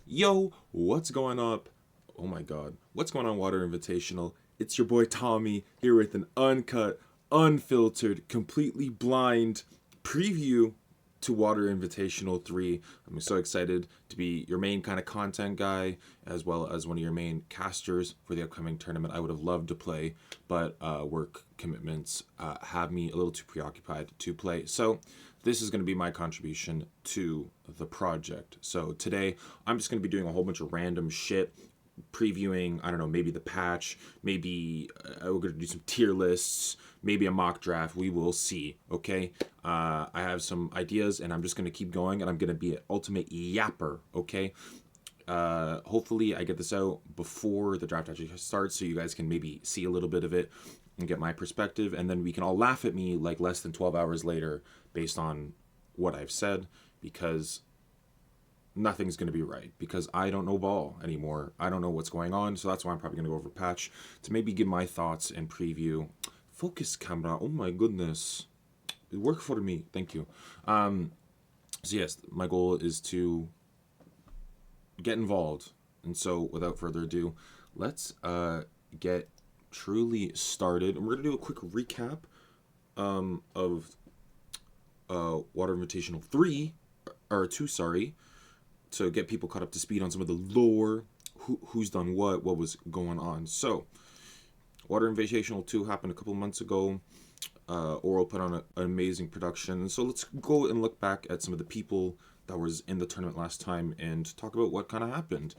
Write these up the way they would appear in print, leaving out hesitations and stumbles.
Yo, what's going up? Oh my god. What's going on, Water Invitational? It's your boy Tommy here with an uncut, unfiltered, completely blind preview to Water Invitational 3. I'm so excited to be your main kind of content guy as well as one of your main casters for the upcoming tournament. I would have loved to play, but work commitments have me a little too preoccupied to play. So this is going to be my contribution to the project. So today I'm just going to be doing a whole bunch of random shit, previewing, I don't know, maybe the patch, maybe we're going to do some tier lists, maybe a mock draft. We will see, okay? I have some ideas, and I'm just going to keep going, and I'm going to be an ultimate yapper, okay? Hopefully I get this out before the draft actually starts so you guys can maybe see a little bit of it and get my perspective, and then we can all laugh at me like less than 12 hours later based on what I've said, because nothing's going to be right, because I don't know ball anymore. I don't know what's going on, so that's why I'm probably going to go over patch to maybe give my thoughts and preview. Focus camera, oh my goodness. It worked for me, thank you. So yes, my goal is to get involved. And so without further ado, let's get truly started. And we're going to do a quick recap of Water Invitational 3, or 2, sorry, to get people caught up to speed on some of the lore, who's done what was going on. So, Water Invitational 2 happened a couple months ago. Oral put on an amazing production. So let's go and look back at some of the people that was in the tournament last time and talk about what kind of happened.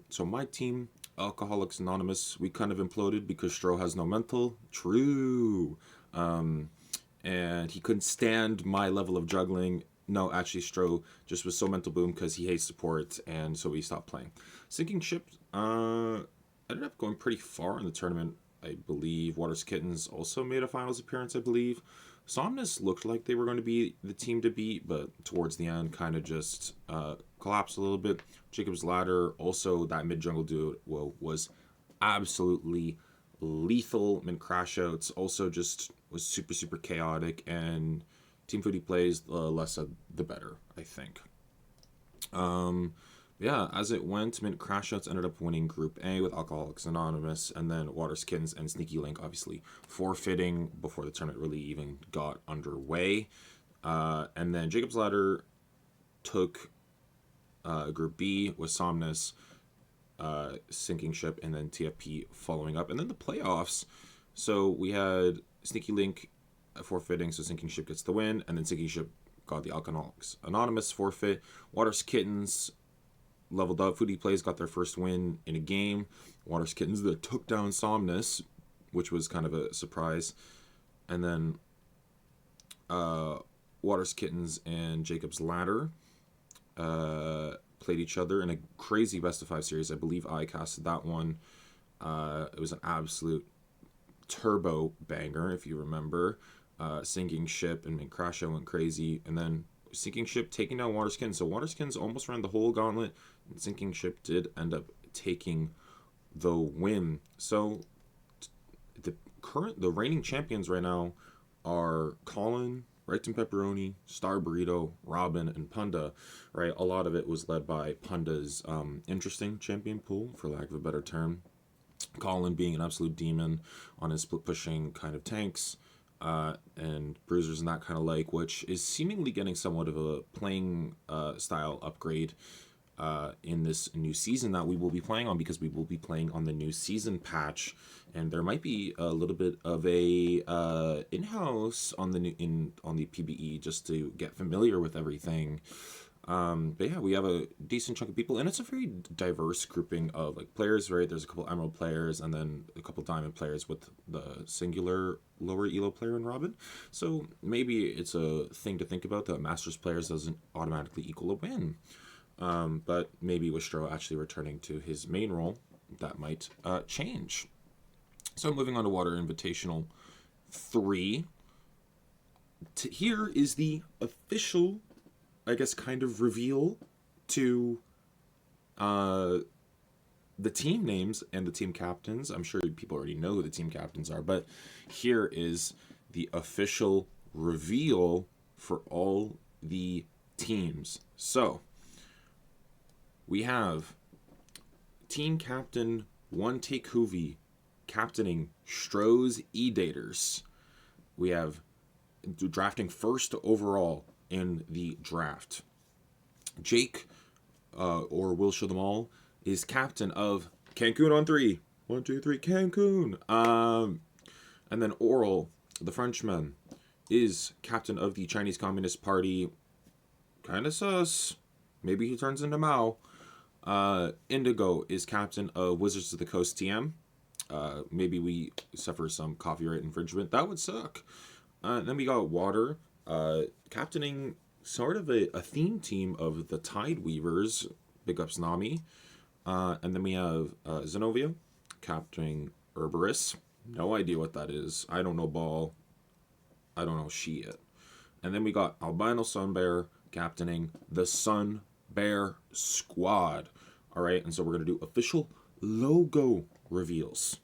So my team, Alcoholics Anonymous, we kind of imploded because Stro has no mental. True. And he couldn't stand my level of juggling. No, actually, Stro just was so mental boom because he hates support, and so we stopped playing. Sinking Ship ended up going pretty far in the tournament, I believe. Water's Kittens also made a finals appearance, I believe. Somnus looked like they were going to be the team to beat, but towards the end kind of just collapsed a little bit. Jacob's Ladder, also that mid-jungle duo, was absolutely lethal. Mint crash outs also just was super, super chaotic, and Team Foodie plays, the less the better, I think. Yeah, as it went, Mint Crashouts ended up winning Group A with Alcoholics Anonymous, and then Water Skins and Sneaky Link obviously forfeiting before the tournament really even got underway. And then Jacob's Ladder took Group B with Somnus, Sinking Ship, and then TFP following up. And then the playoffs, so we had Sneaky Link forfeiting, so Sinking Ship gets the win, and then Sinking Ship got the Alcoholics Anonymous forfeit. Water's Kittens leveled up. Foodie Plays got their first win in a game. Water's Kittens that took down Somnus, which was kind of a surprise. And then Water's Kittens and Jacob's Ladder played each other in a crazy best of 5 series. I believe I casted that one. It was an absolute turbo banger, if you remember. Sinking Ship and Crasho went crazy, and then Sinking Ship taking down Water Skins. So Water Skins almost ran the whole gauntlet, and Sinking Ship did end up taking the win. So the reigning champions right now are Colin, Right and Pepperoni, Star Burrito, Robin, and Punda. Right, a lot of it was led by Punda's interesting champion pool, for lack of a better term. Colin being an absolute demon on his split pushing kind of tanks. And bruisers and that kind of like, which is seemingly getting somewhat of a playing style upgrade in this new season that we will be playing on, because we will be playing on the new season patch, and there might be a little bit of a in-house on the PBE just to get familiar with everything. But yeah, we have a decent chunk of people, and it's a very diverse grouping of like players, right? There's a couple Emerald players, and then a couple Diamond players with the singular lower Elo player in Robin. So maybe it's a thing to think about that Masters players doesn't automatically equal a win. But maybe with Stro actually returning to his main role, that might change. So moving on to Water Invitational 3. Here is the official, I guess, kind of reveal to the team names and the team captains. I'm sure people already know who the team captains are, but here is the official reveal for all the teams. So we have team captain One Take Hoovy captaining Stroh's E-Daters. We have drafting first overall in the draft. Jake, or Will Show Them All, is captain of Cancun on 3. 1, 2, 3, Cancun. And then Oral, the Frenchman, is captain of the Chinese Communist Party. Kind of sus. Maybe he turns into Mao. Indigo is captain of Wizards of the Coast TM. Maybe we suffer some copyright infringement. That would suck. Then we got Water, captaining sort of a theme team of the Tide Weavers. Big ups Nami. And then we have Zenobia, captaining Herberus. No idea what that is. I don't know ball. I don't know shit. And then we got Albino Sunbear, captaining the Sun Bear Squad. All right, and so we're going to do official logo reveals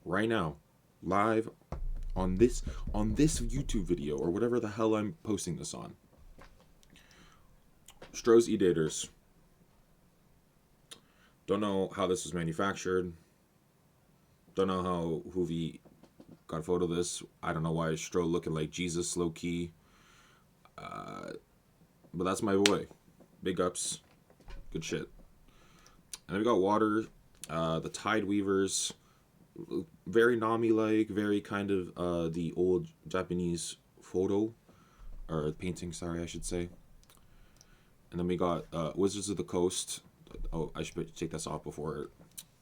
right now, live on this YouTube video or whatever the hell I'm posting this on. Stroh's E-Daters. Don't know how this was manufactured. Don't know how Hoovy got a photo of this. I don't know why Stroh looking like Jesus low key. But that's my boy. Big ups. Good shit. And then we got Water, the Tide Weavers. Very Nami-like, very kind of the old Japanese photo. Or painting, sorry, I should say. And then we got Wizards of the Coast. Oh, I should take this off before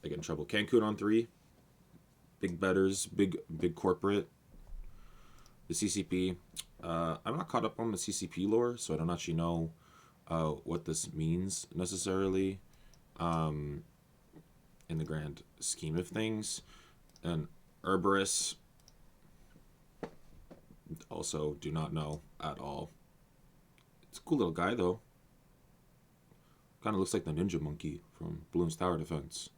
I get in trouble. Cancun on 3. Big betters, big corporate. The CCP. I'm not caught up on the CCP lore, so I don't actually know what this means necessarily in the grand scheme of things. And Herberus, also do not know at all. It's a cool little guy, though. Kind of looks like the ninja monkey from Bloons Tower Defense.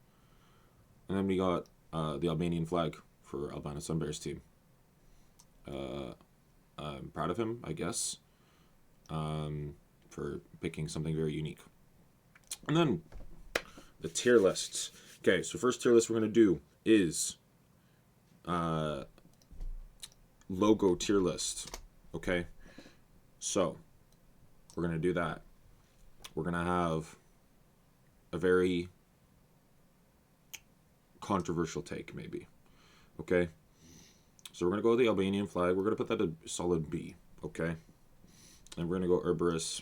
And then we got the Albanian flag for Albino Sunbear's team. I'm proud of him, I guess, for picking something very unique. And then the tier lists. Okay, so first tier list we're going to do is logo tier list. Okay, so we're going to do that. We're going to have a very controversial take, maybe. Okay, so we're going to go with the Albanian flag. We're going to put that a solid B, okay? And we're going to go Herberus.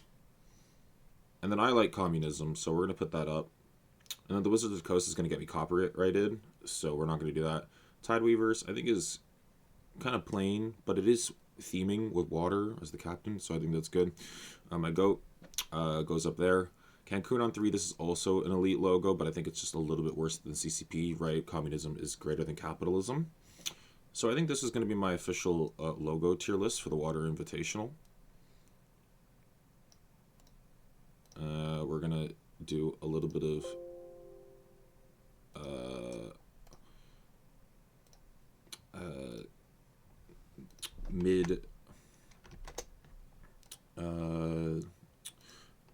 And then I like communism, so we're going to put that up. And then the Wizards of the Coast is going to get me copyrighted, so we're not going to do that. Tide Weavers, I think, is kind of plain, but it is theming with Water as the captain, so I think that's good. My goat goes up there. Cancun on 3, this is also an elite logo, but I think it's just a little bit worse than CCP, right? Communism is greater than capitalism. So I think this is going to be my official logo tier list for the Water Invitational. We're going to do a little bit of mid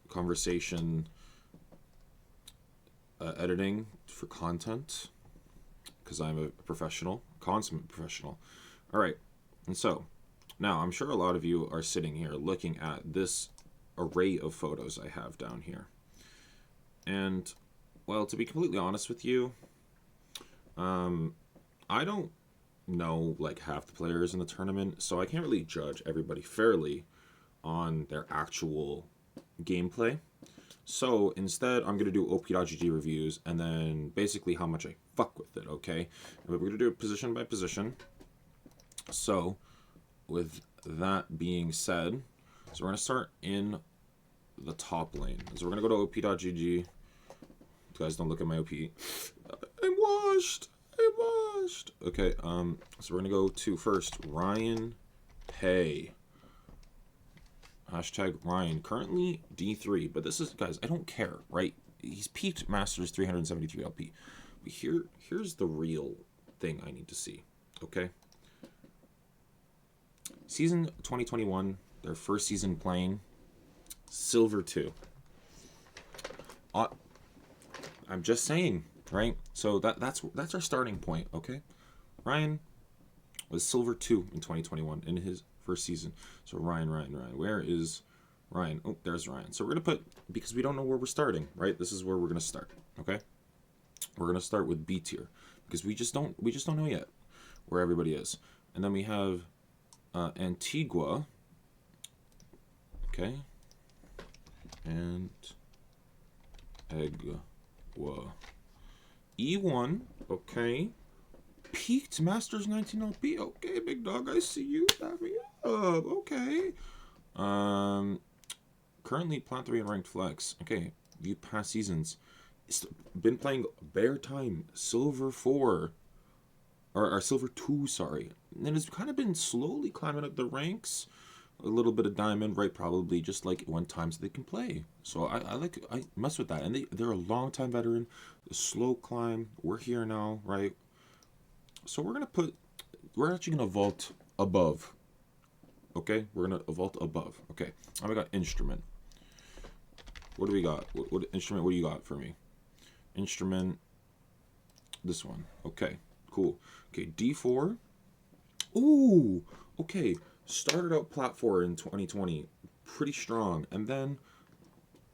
conversation editing for content, because I'm a professional, consummate professional. All right, and so now I'm sure a lot of you are sitting here looking at this array of photos I have down here, and well, to be completely honest with you, I don't know like half the players in the tournament, so I can't really judge everybody fairly on their actual gameplay. So instead, I'm going to do op.gg reviews and then basically how much I fuck with it, okay? But we're going to do it position by position. So with that being said, so we're going to start in the top lane. So we're going to go to op.gg. You guys don't look at my OP. I'm washed. Okay, so we're going to go to first Ryan Pay. Hashtag Ryan, currently D3, but this is, guys, I don't care, right? He's peaked Masters 373 LP. But here's the real thing I need to see, okay? Season 2021, their first season playing, Silver 2. I'm just saying, right? So that's our starting point, okay? Ryan was silver 2 in 2021 in his first season. So Ryan. Where is Ryan? Oh, there's Ryan. So we're gonna put, because we don't know where we're starting, right? This is where we're gonna start, okay? We're gonna start with B tier because we just don't know yet where everybody is. And then we have Antigua, okay, and Egua. E1, okay. Peaked Masters 19 LP, okay, big dog, I see you. Back me up, okay. Currently Plat 3 and Ranked Flex. Okay, view past seasons. Been playing Bear Time, Silver 4. Or Silver 2, sorry. And it's kind of been slowly climbing up the ranks. A little bit of Diamond, right? Probably just like when times they can play. So I mess with that. And they're a long time veteran. A slow climb. We're here now, right? So we're actually gonna vault above. Okay? We're gonna vault above. Okay. Now we got instrument. What do we got? What instrument? What do you got for me? Instrument. This one. Okay. Cool. Okay. D4. Ooh. Okay. Started out Plat 4 in 2020. Pretty strong. And then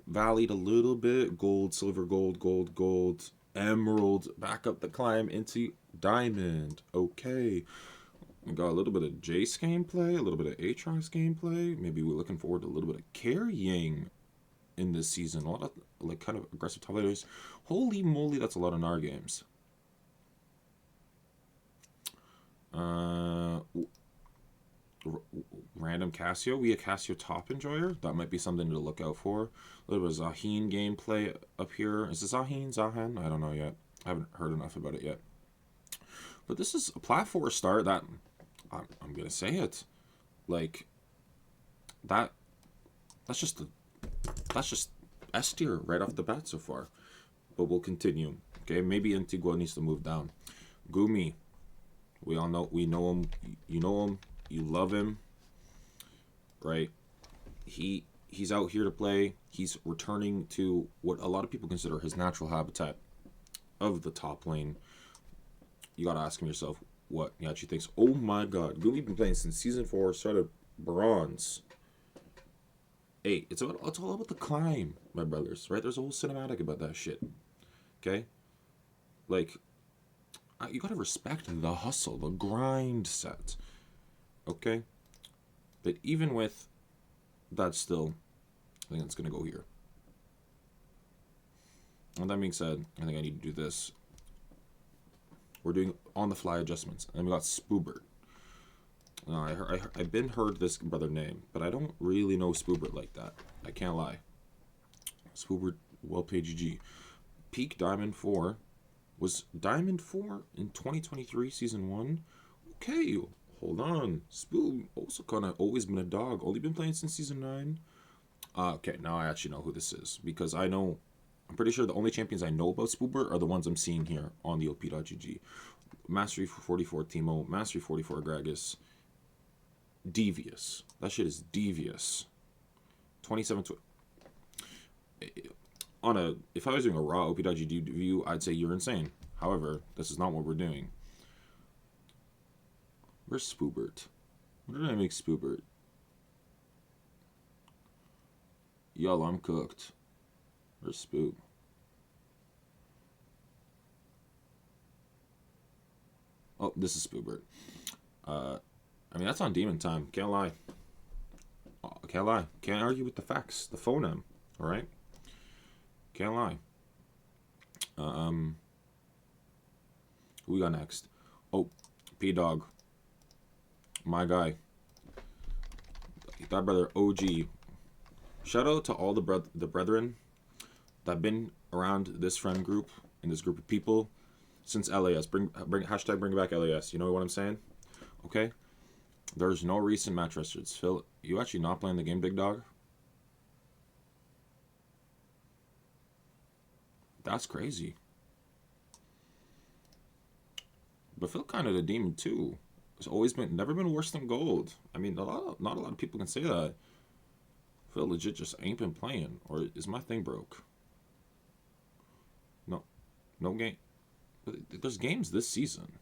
valleyed a little bit. Gold, silver, gold, emerald. Back up the climb into diamond. Okay. We got a little bit of Jace gameplay. A little bit of Aatrox gameplay. Maybe we're looking forward to a little bit of carrying in this season. A lot of like kind of aggressive top laters. Holy moly, that's a lot of Gnar games. Random Cassio. We a Cassio top enjoyer. That might be something to look out for. A little bit of Zaheen gameplay up here. Is it Zaheen? Zahan? I don't know yet. I haven't heard enough about it yet. But this is a Plat 4 start that I'm gonna say it. Like that's just S tier right off the bat so far. But we'll continue. Okay, maybe Antigua needs to move down. Gumi. We know him. You know him. You love him. Right? He's out here to play. He's returning to what a lot of people consider his natural habitat of the top lane. You gotta ask yourself what he actually thinks. Oh my god. Gumi been playing since season 4, started bronze. Hey, it's all about the climb, my brothers, right? There's a whole cinematic about that shit. Okay? Like, you gotta respect the hustle, the grind set. Okay? But even with that still, I think it's gonna go here. And that being said, I think I need to do this. We're doing on-the-fly adjustments. And we got Spoobert. I've been heard this brother name, but I don't really know Spoobert like that. I can't lie. Spoobert, well-paid GG. Peak Diamond 4. Was Diamond 4 in 2023 Season 1? Okay, hold on. Spoob also kind of always been a dog. Only been playing since Season 9. Okay, now I actually know who this is. Because I'm pretty sure the only champions I know about Spoobert are the ones I'm seeing here on the OP.GG. Mastery 44 Teemo, Mastery 44 Gragas. Devious. That shit is devious. 27 if I was doing a raw OP.GG view, I'd say you're insane. However, this is not what we're doing. Where's Spoobert? What did I make Spoobert? Y'all, I'm cooked. Where's Spoob? Oh, this is Spoobert. I mean, that's on Demon Time. Can't lie. Can't lie. Can't argue with the facts. The phoneme. Alright? Can't lie. Who we got next? Oh, P-Dog. My guy. That brother, OG. Shout out to all the brethren that have been around this friend group and this group of people since LAS. Bring hashtag bring back LAS. You know what I'm saying? Okay? There's no recent match records. Phil, you actually not playing the game, big dog? That's crazy. But Phil kind of the demon too. It's always never been worse than gold. I mean, not a lot of people can say that. Phil legit just ain't been playing, or is my thing broke? No, No game. There's games this season.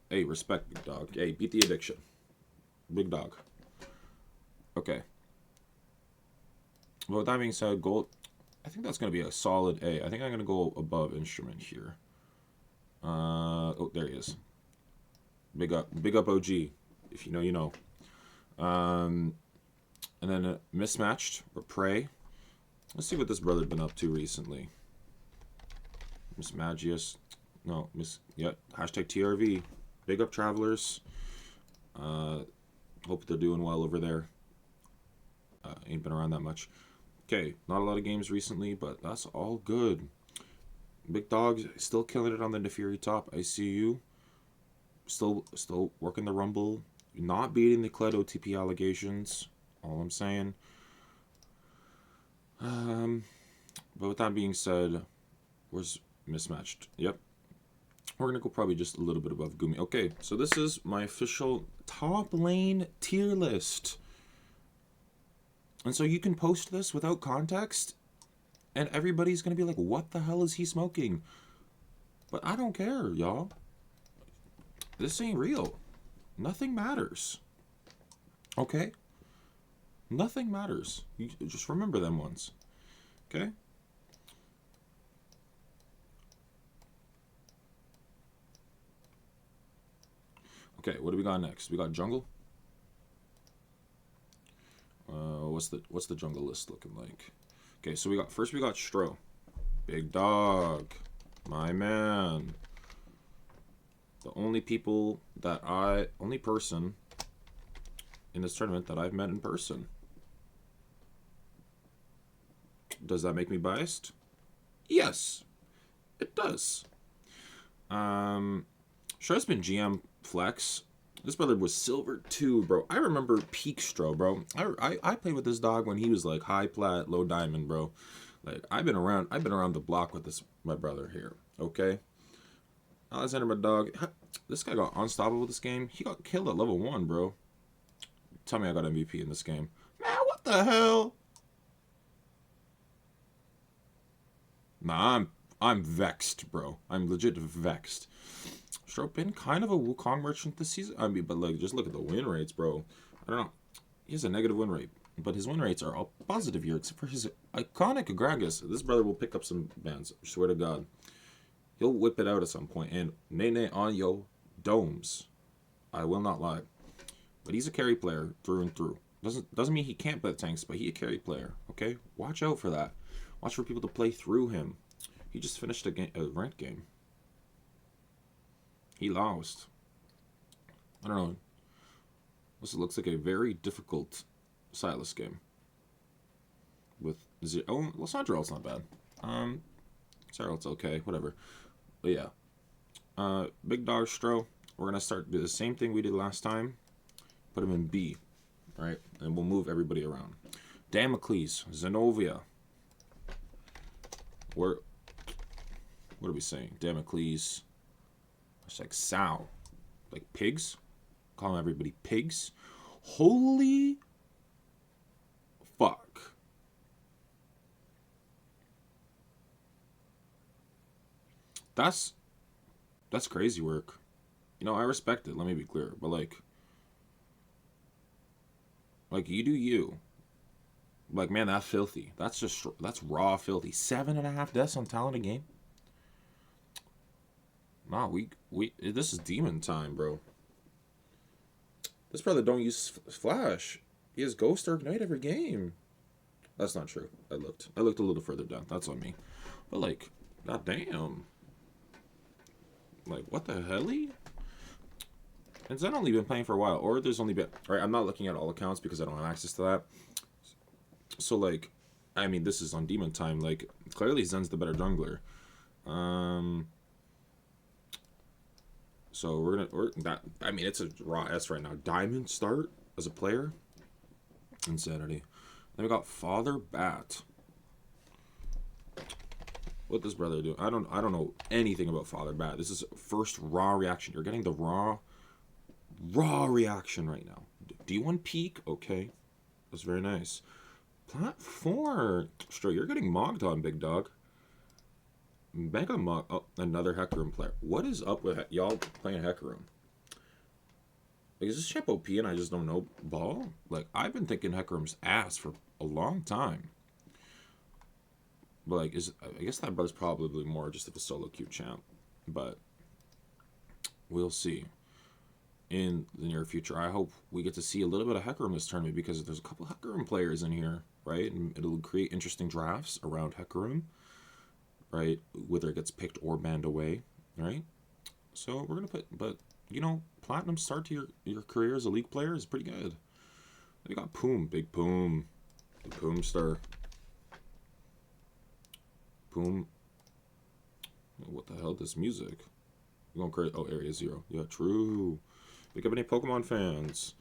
Hey, respect, big dog. Hey, beat the addiction. Big dog. Okay. Well, with that being said, gold. I think that's going to be a solid A. I think I'm going to go above instrument here. Oh, there he is. Big up OG. If you know, you know. And then mismatched or prey. Let's see what this brother's been up to recently. Miss Magius. No, Yep. Hashtag TRV. Big up travelers. Hope they're doing well over there. Ain't been around that much. Okay, not a lot of games recently, but that's all good. Big Dog still killing it on the Nefiri top. I see you. Still working the Rumble. Not beating the Kled OTP allegations. All I'm saying. But with that being said, where's mismatched? Yep. We're going to go probably just a little bit above Gumi. Okay, so this is my official top lane tier list. And so you can post this without context, and everybody's going to be like, what the hell is he smoking? But I don't care, y'all. This ain't real. Nothing matters. Okay? Nothing matters. You just remember them ones. Okay? Okay, what do we got next? We got jungle. What's the jungle list looking like? Okay, so we got Stro. Big dog. My man. The only person in this tournament that I've met in person. Does that make me biased? Yes, it does. Stro's been GM flex. This brother was silver too, bro. I remember peak Stro, bro. I played with this dog when he was like high plat, low diamond, bro. Like I've been around the block with my brother here. Okay. Alexander, my dog. This guy got unstoppable this game. He got killed at level 1, bro. Tell me I got MVP in this game. Man, what the hell? Nah, I'm vexed, bro. I'm legit vexed. Stro been kind of a Wukong merchant this season. I mean, but like, just look at the win rates, bro. I don't know. He has a negative win rate, but his win rates are all positive here, except for his iconic Gragas. This brother will pick up some bans. I swear to God. He'll whip it out at some point. And Nene on yo domes. I will not lie. But he's a carry player through and through. Doesn't mean he can't play tanks, but he's a carry player. Okay? Watch out for that. Watch for people to play through him. He just finished a ranked game. He lost. I don't know. This looks like a very difficult Silas game. With zero. Oh, Lissandrell's not bad. Sarah's okay. Whatever. But yeah. Big Dog Stro. We're going to do the same thing we did last time. Put him in B. Right? And we'll move everybody around. Damocles. Zenobia. What are we saying? Damocles. It's like sow. Like pigs. Calling everybody pigs. Holy fuck. That's crazy work. You know, I respect it. Let me be clear. But like you do you. Like, man, that's filthy. That's raw filthy. 7.5 deaths on talented game. Nah, this is demon time, bro. This brother don't use flash. He has Ghost or Ignite every game. That's not true. I looked a little further down. That's on me. But like, goddamn. Like, what the helly? And Zen only been playing for a while, or there's only been. Alright, I'm not looking at all accounts because I don't have access to that. So like, I mean, this is on demon time. Like, clearly Zen's the better jungler. So I mean, it's a raw S right now. Diamond start as a player. Insanity. Then we got Father Bat. What this brother do? I don't know anything about Father Bat. This is first raw reaction. You're getting the raw reaction right now. D1 peak, okay. That's very nice. Plat 4. Sure, you're getting mogged on, big dog. Mega mog. Oh, another Hecarim player. What is up with y'all playing Hecarim? Like, is this champ OP and I just don't know ball? Like, I've been thinking Hecarim's ass for a long time. But, like, I guess that brother's probably more just of a solo queue champ. But we'll see. In the near future, I hope we get to see a little bit of Hecarim this tournament because there's a couple Hecarim players in here, right? And it'll create interesting drafts around Hecarim, right? Whether it gets picked or banned away, right? So we're gonna put, but you know, platinum start to your career as a league player is pretty good. We got Poom, big Poom, the Poomster. Poom. What the hell? This music? You going crazy? Oh, Area Zero. Yeah, true. Pick up any Pokemon fans.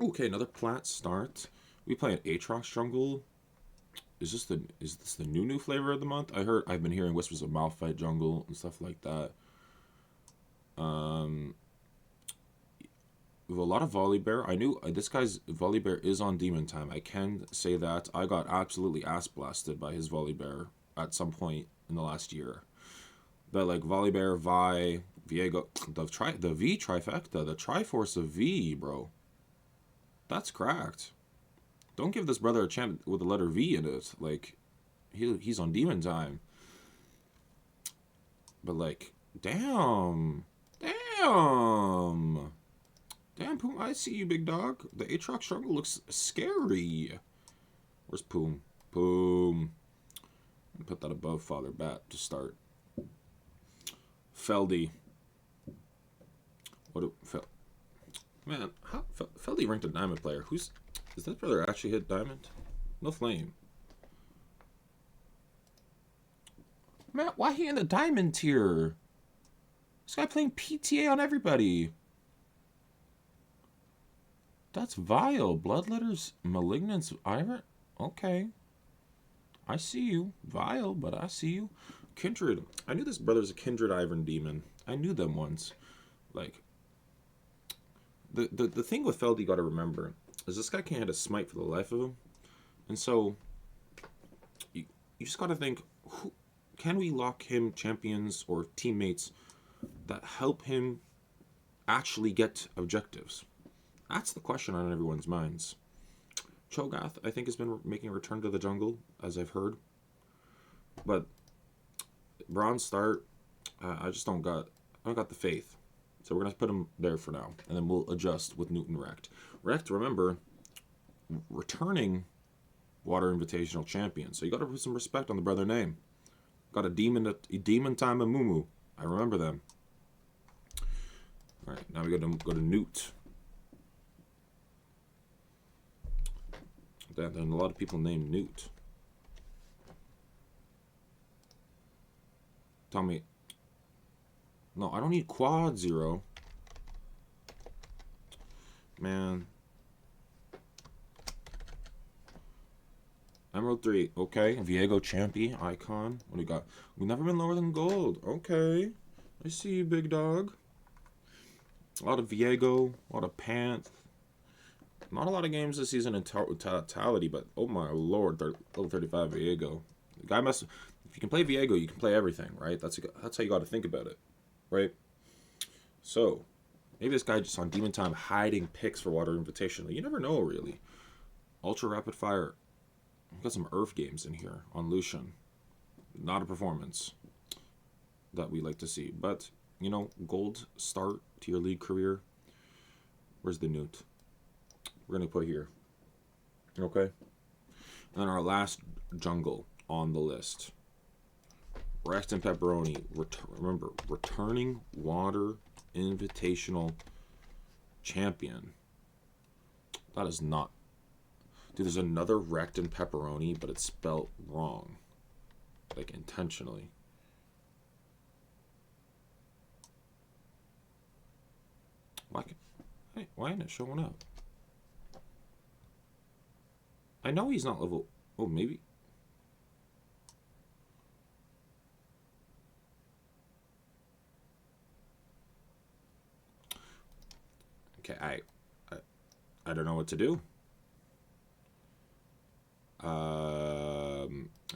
Okay, another plat start. We play an Aatrox jungle. Is this the new flavor of the month? I've been hearing whispers of Malphite jungle and stuff like that. We have a lot of Volibear. I knew this guy's Volibear is on Demon Time. I can say that. I got absolutely ass blasted by his Volibear at some point in the last year. But like Volibear, Vi, Viego, the V trifecta, the Triforce of V, bro. That's cracked. Don't give this brother a champ with the letter V in it. Like, he's on Demon Time. But like, damn, Poom, I see you, big dog. The Aatrox jungle looks scary. Where's Poom? Poom. Put that above Father Bat to start. Feldy. Man, how Feldy ranked a diamond player? Is that brother actually hit diamond? No flame. Man, why he in the diamond tier? This guy playing PTA on everybody. That's vile. Bloodletter's Malignance Iron? Okay. I see you. Vile, but I see you. Kindred. I knew this brother's a Kindred Iron Demon. I knew them once. Like, the thing with Feldy you gotta remember is this guy can't hit a smite for the life of him. And so, you just gotta think, can we lock him champions or teammates that help him actually get objectives? That's the question on everyone's minds. Cho'Gath, I think, has been making a return to the jungle, as I've heard. But Bronze start, I don't got the faith. So we're gonna put him there for now, and then we'll adjust with Newton Rect. Rect, remember, returning Water Invitational champion. So you got to put some respect on the brother name. Got a demon time and Mumu. I remember them. All right, now we go to Newt. Then a lot of people named Newt. Tell me. No, I don't need Quad Zero. Man. Emerald 3. Okay. Viego Champy. Icon. What do we got? We've never been lower than gold. Okay. I see you, big dog. A lot of Viego. A lot of Panth. Not a lot of games this season in totality, but oh my lord, level 35 Viego. The guy must. If you can play Viego, you can play everything, right? That's how you got to think about it, right? So maybe this guy just on Demon Time hiding picks for Water Invitational. You never know, really. Ultra Rapid Fire. We've got some Earth games in here on Lucian. Not a performance that we like to see, but you know, gold start to your league career. Where's the Newt? We're going to put here. Okay? And then our last jungle on the list. Rect and Pepperoni. Remember, returning Water Invitational champion. That is not... Dude, there's another Rect and Pepperoni, but it's spelled wrong. Like, intentionally. Why isn't it showing up? I know he's not level... Oh, maybe... Okay, I don't know what to do.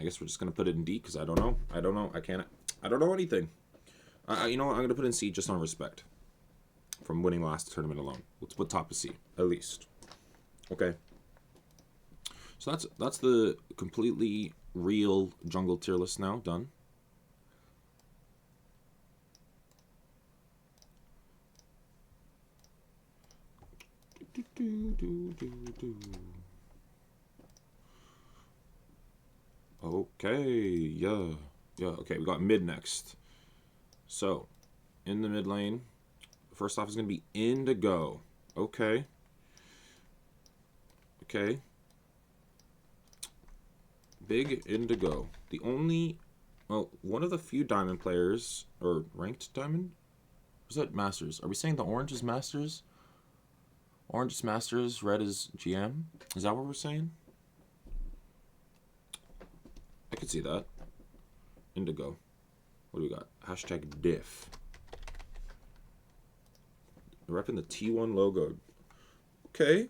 I guess we're just gonna put it in D because I don't know. I don't know anything. You know what? I'm gonna put in C just on respect from winning last tournament alone. Let's put top to C at least. Okay. So that's the completely real jungle tier list now done. Okay, yeah. Okay, we got mid next. So, in the mid lane, first off is going to be Indigo. Okay. Big Indigo. The only, well, one of the few diamond players, or ranked diamond? Or is that Masters? Are we saying the orange is Masters? Orange is Masters, red is GM? Is that what we're saying? I could see that. Indigo. What do we got? Hashtag diff. Repping the T1 logo. Okay.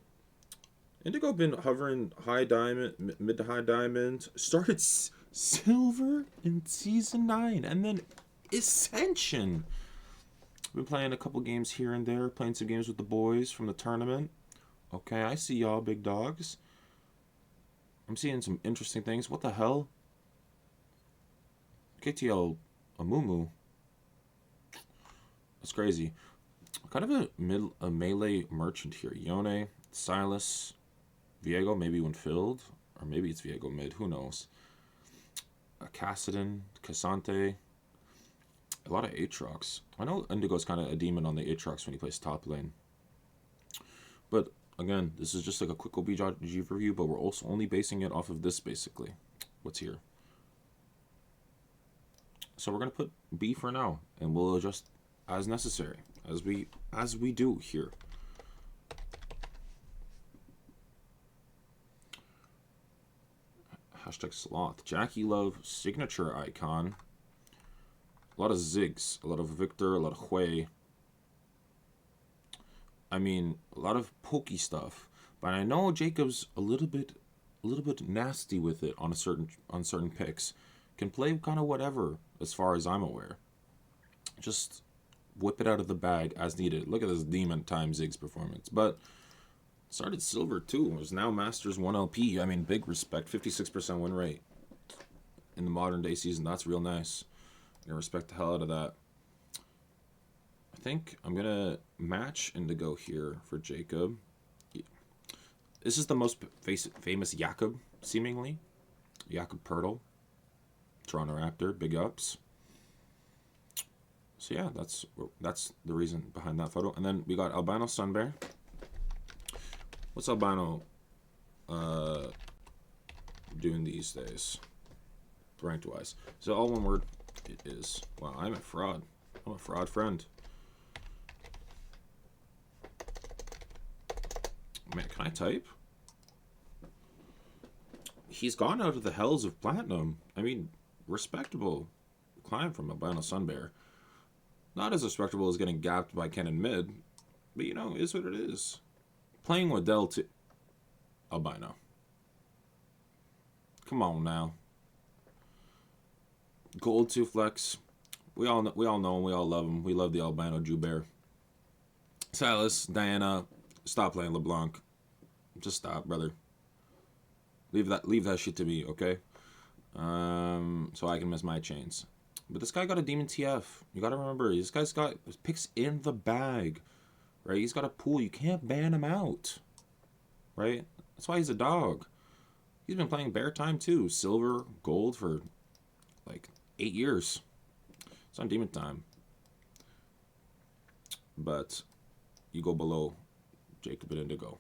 Indigo been hovering high diamond, mid to high diamond. Started silver in season 9, and then Ascension. Been playing a couple games here and there, playing some games with the boys from the tournament. Okay, I see y'all, big dogs. I'm seeing some interesting things. What the hell? KTL Amumu. That's crazy. Kind of a melee merchant here. Yone, Silas, Viego, maybe when filled. Or maybe it's Viego mid, who knows. Cassidon, Cassante. A lot of Aatrox. I know Indigo's kind of a demon on the Aatrox when he plays top lane. But, again, this is just like a quick OBG review, but we're also only basing it off of this, basically. What's here. So we're going to put B for now, and we'll adjust as necessary, as we do here. Hashtag sloth. Jackie Love signature icon. A lot of Ziggs, a lot of Victor, a lot of Hui. I mean, a lot of pokey stuff. But I know Jacob's a little bit nasty with it on certain picks. Can play kind of whatever, as far as I'm aware. Just whip it out of the bag as needed. Look at this demon time Ziggs performance. But started silver too. Is now Masters 1 LP. I mean, big respect. 56% win rate in the modern day season. That's real nice. I'm gonna respect the hell out of that. I think I'm gonna match Indigo here for Jacob. This is the most famous Jakob, seemingly. Jakob Pertl, Toronto Raptor, big ups. So yeah, that's the reason behind that photo. And then we got Albino Sunbear. What's Albino doing these days, ranked wise? So all one word. It is. Wow, I'm a fraud. I'm a fraud friend. Man, can I type? He's gone out of the hells of platinum. I mean, respectable climb from Albino Sunbear. Not as respectable as getting gapped by Ken in mid, but you know, is what it is. Playing Waddell to Albino. Come on now. Gold 2 flex. We all know him. We all love him. We love the Albino Joubert. Silas, Diana, stop playing LeBlanc. Just stop, brother. Leave that shit to me, okay? So I can miss my chains. But this guy got a Demon TF. You gotta remember, this guy's got picks in the bag, right? He's got a pool. You can't ban him out, right? That's why he's a dog. He's been playing Bear Time too. Silver, gold for like 8 years. It's on Demon Time. But you go below Jacob and Indigo.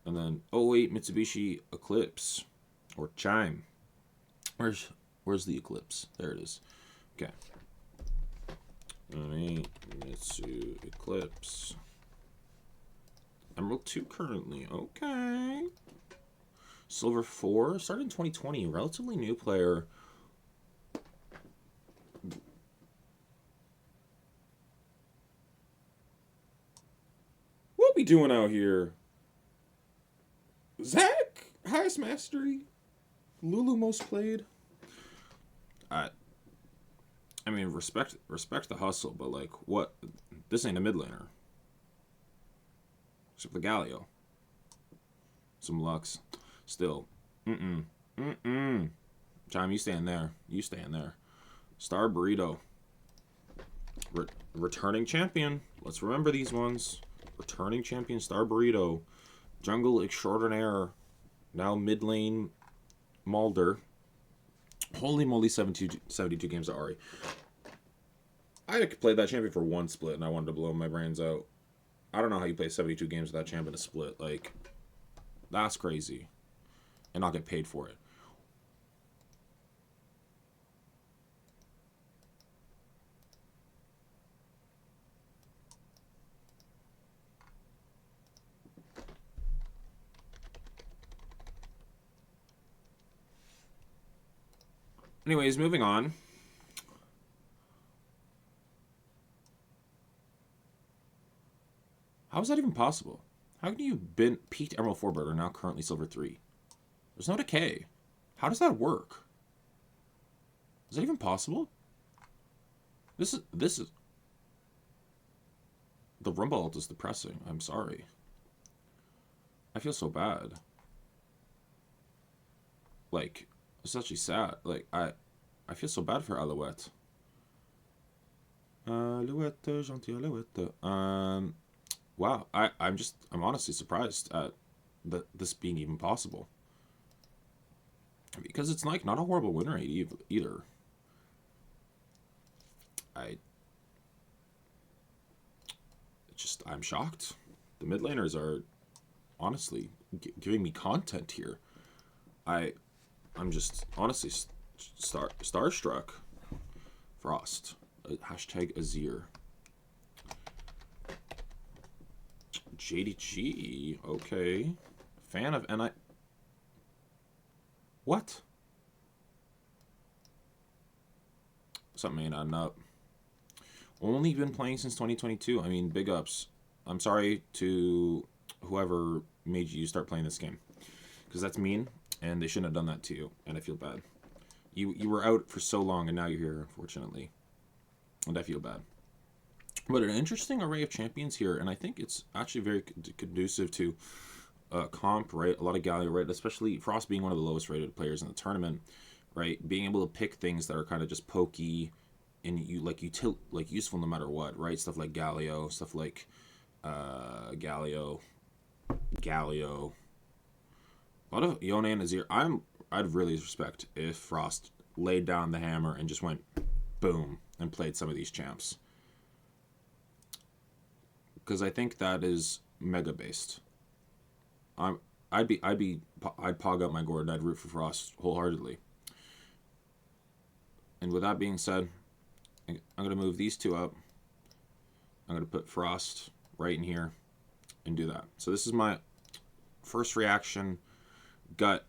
And then 08 Mitsubishi Eclipse. Or Chime. Where's the Eclipse? There it is. Okay. 08 Mitsu Eclipse. Emerald 2 currently. Okay. Silver 4. Started in 2020. Relatively new player. What we doing out here? Zach, highest mastery. Lulu most played. I I mean, respect the hustle, but like, what? This ain't a mid laner. Except the Galio. Some Lux. Still. Mm-mm. Mm-mm. Chime, you stand there. You stand there. Star Burrito. Returning champion. Let's remember these ones. Returning champion Star Burrito. Jungle extraordinaire. Now mid lane Mulder. Holy moly, 72 games of Ari. I played that champion for one split and I wanted to blow my brains out. I don't know how you play 72 games with that champion a split. Like, that's crazy. And not get paid for it. Anyways, moving on. How is that even possible? How can you been peaked Emerald 4 bird are now currently Silver 3? There's no decay. How does that work? Is that even possible? This is the Rumble ult is depressing. I'm sorry. I feel so bad. Like, it's actually sad. Like, I feel so bad for Alouette. Alouette, gentil Alouette. Wow, I'm honestly surprised at this being even possible. Because it's like not a horrible win rate either. I'm shocked. The mid laners are honestly giving me content here. I'm just honestly starstruck. Frost. Hashtag Azir. JDG. Okay. Fan of NI. What? Something ain't adding up. Only been playing since 2022. I mean, big ups. I'm sorry to whoever made you start playing this game. Because that's mean, and they shouldn't have done that to you, and I feel bad. You were out for so long, and now you're here, unfortunately. And I feel bad. But an interesting array of champions here, and I think it's actually very conducive to comp, right? A lot of Galio, right? Especially Frost being one of the lowest rated players in the tournament, right? Being able to pick things that are kind of just pokey and useful no matter what, right? Stuff like Galio, stuff like Galio. A lot of Yone and Azir. I'd really respect if Frost laid down the hammer and just went boom and played some of these champs. Because I think that is mega based. I'd pog up my gourd and I'd root for Frost wholeheartedly. And with that being said, I'm gonna move these two up. I'm gonna put Frost right in here and do that. So this is my first reaction, gut,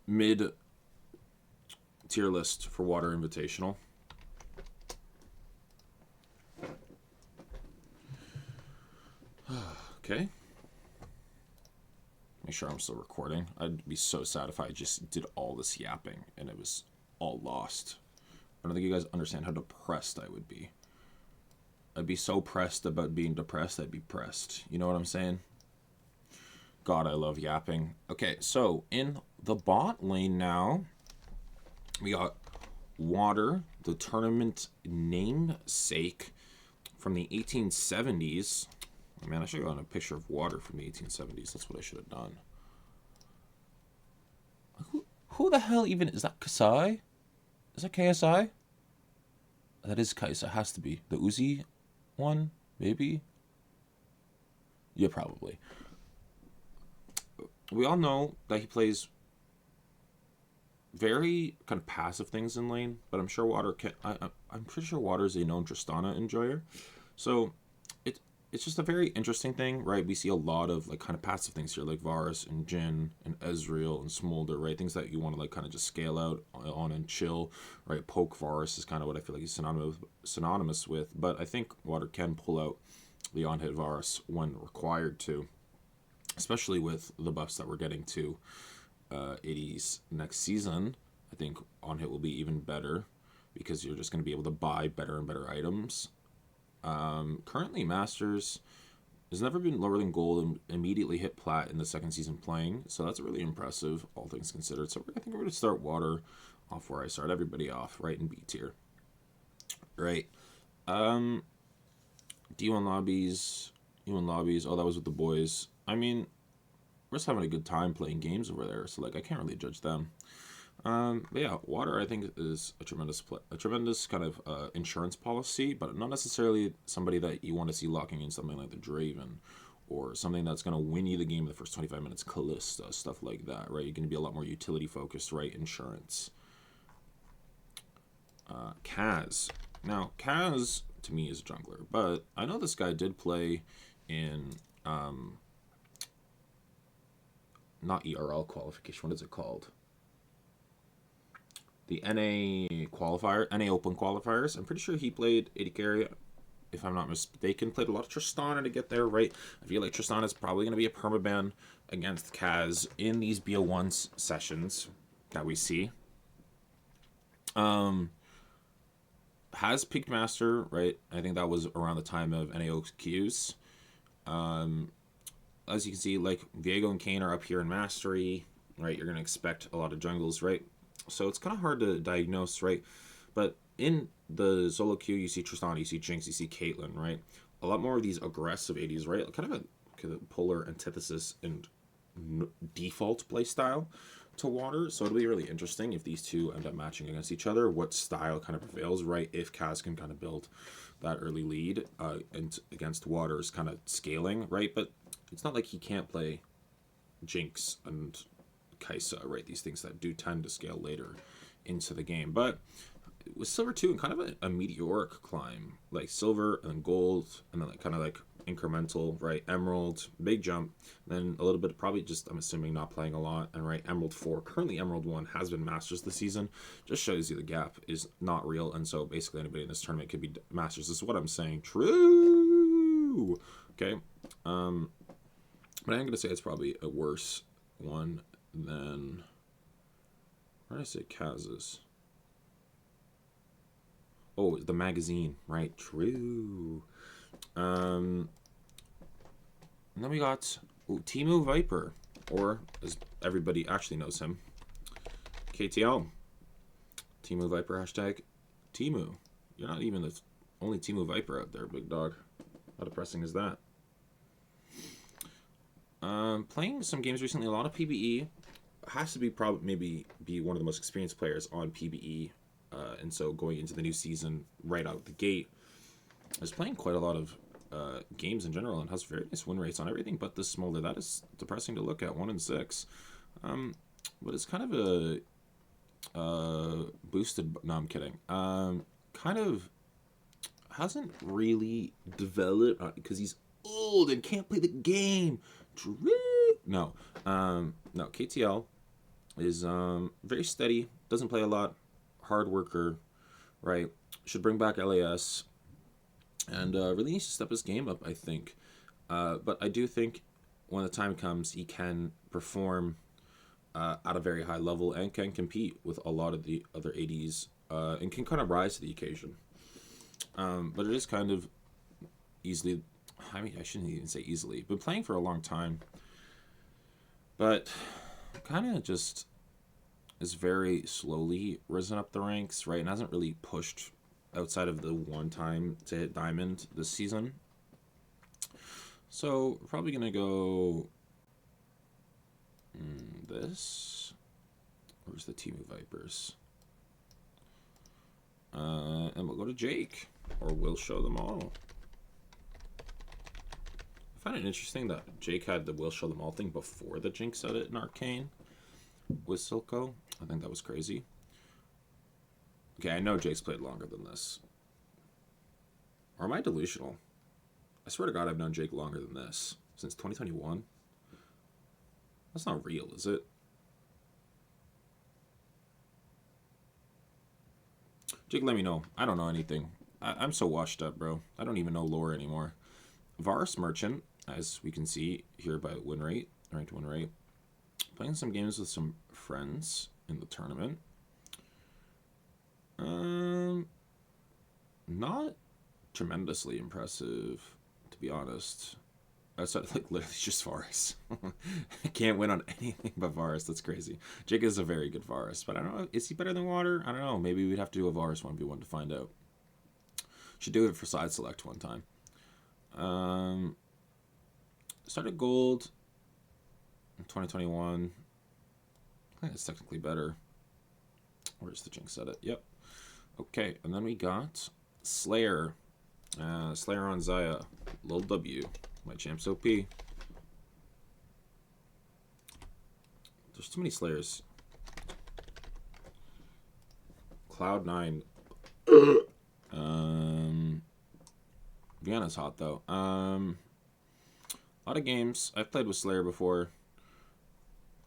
mid tier list for Water Invitational. Okay. Make sure I'm still recording. I'd be so sad if I just did all this yapping and it was all lost. I don't think you guys understand how depressed I would be. I'd be so pressed about being depressed, I'd be pressed. You know what I'm saying? God, I love yapping. Okay, so in the bot lane now, we got Water, the tournament namesake from the 1870s. Oh, man, I should have gotten a picture of Water from the 1870s. That's what I should have done. Who the hell even... Is that Kasai? Is that KSI? That is Kaisa. Has to be. The Uzi one? Maybe? Yeah, probably. We all know that he plays very kind of passive things in lane, but I'm sure Water can... I'm pretty sure Water is a known Tristana enjoyer. So... It's just a very interesting thing, right? We see a lot of like kind of passive things here, like Varus and Jhin and Ezreal and Smolder, right? Things that you want to like kind of just scale out on and chill, right? Poke Varus is kind of what I feel like he's synonymous with, but I think Water can pull out the on-hit Varus when required to, especially with the buffs that we're getting to 80s next season. I think on hit will be even better because you're just going to be able to buy better and better items. Currently, Masters has never been lower than gold and immediately hit plat in the second season playing, so that's really impressive, all things considered. So I think we're going to start Water off where I start everybody off, right in B tier. Right. D1 lobbies. U1 lobbies. Oh, that was with the boys. I mean, we're just having a good time playing games over there, so like I can't really judge them. But yeah, Water I think is a tremendous kind of insurance policy, but not necessarily somebody that you want to see locking in something like the Draven, or something that's going to win you the game in the first 25 minutes. Callista, stuff like that, right? You're going to be a lot more utility focused, right? Insurance. Kaz. Now, Kaz to me is a jungler, but I know this guy did play in not ERL qualification. What is it called? The NA qualifier, NA Open qualifiers. I'm pretty sure he played AD carry, if I'm not mistaken. Played a lot of Tristana to get there, right? I feel like Tristana is probably going to be a permaban against Kaz in these BO1 sessions that we see. Has peaked Master, right? I think that was around the time of NAOQs. As you can see, like, Viego and Kane are up here in Mastery, right? You're going to expect a lot of jungles, right? So it's kind of hard to diagnose, right? But in the solo queue, you see Tristana, you see Jinx, you see Caitlyn, right? A lot more of these aggressive ADs, right? Kind of a polar antithesis and default play style to Water. So it'll be really interesting if these two end up matching against each other, what style kind of prevails, right? If Kaz can kind of build that early lead and against Water's kind of scaling, right? But it's not like he can't play Jinx and Kaisa, right? These things that do tend to scale later into the game. But with Silver 2, and kind of a meteoric climb, like Silver and then Gold, and then like kind of like incremental, right? Emerald, big jump, then a little bit, probably just, I'm assuming, not playing a lot, and right, Emerald 4, currently Emerald 1 has been Masters this season, just shows you the gap is not real, and so basically anybody in this tournament could be Masters. This is what I'm saying. True! Okay, but I'm going to say it's probably a worse one than, where did I say Kaz's? Oh, the magazine, right? True. And then we got Temu Viper, or as everybody actually knows him, KTL. Temu Viper, hashtag Temu. You're not even the only Temu Viper out there, big dog. How depressing is that? Playing some games recently, a lot of PBE. Has to be maybe be one of the most experienced players on PBE, and so going into the new season right out the gate, I was playing quite a lot of games in general and has very nice win rates on everything but the smolder. That is depressing to look at, 1-6. But it's kind of a boosted. No, I'm kidding. Kind of hasn't really developed because he's old and can't play the game. No, no. KTL is very steady. Doesn't play a lot. Hard worker, right? Should bring back LAS. And really needs to step his game up, I think. But I do think when the time comes, he can perform at a very high level and can compete with a lot of the other ADs and can kind of rise to the occasion. But it is kind of easily, I mean, I shouldn't even say easily, been playing for a long time. But kind of just is very slowly risen up the ranks, right? And hasn't really pushed outside of the one time to hit Diamond this season. So, we're probably going to go this. Where's the Temu Vipers? And we'll go to Jake, or we'll show them all. I find it interesting that Jake had the will show them all thing before the Jinx said it in Arcane with Silco. I think that was crazy. Okay, I know Jake's played longer than this. Or am I delusional? I swear to God I've known Jake longer than this. Since 2021? That's not real, is it? Jake, let me know. I don't know anything. I'm so washed up, bro. I don't even know lore anymore. Varus Merchant, as we can see here by win rate, ranked win rate. Playing some games with some friends in the tournament. Not tremendously impressive, to be honest. Outside, like, literally just Varus. I can't win on anything but Varus. That's crazy. Jake is a very good Varus, but I don't know. Is he better than Water? I don't know. Maybe we'd have to do a Varus 1v1 to find out. Should do it for side select one time. Started gold in 2021. I think it's technically better. Where's the Jinx at it? Yep. Okay, and then we got Slayer. Slayer on Zaya. Lil W. My champ's OP. There's too many Slayers. Cloud9. Vienna's hot though. A lot of games. I've played with Slayer before.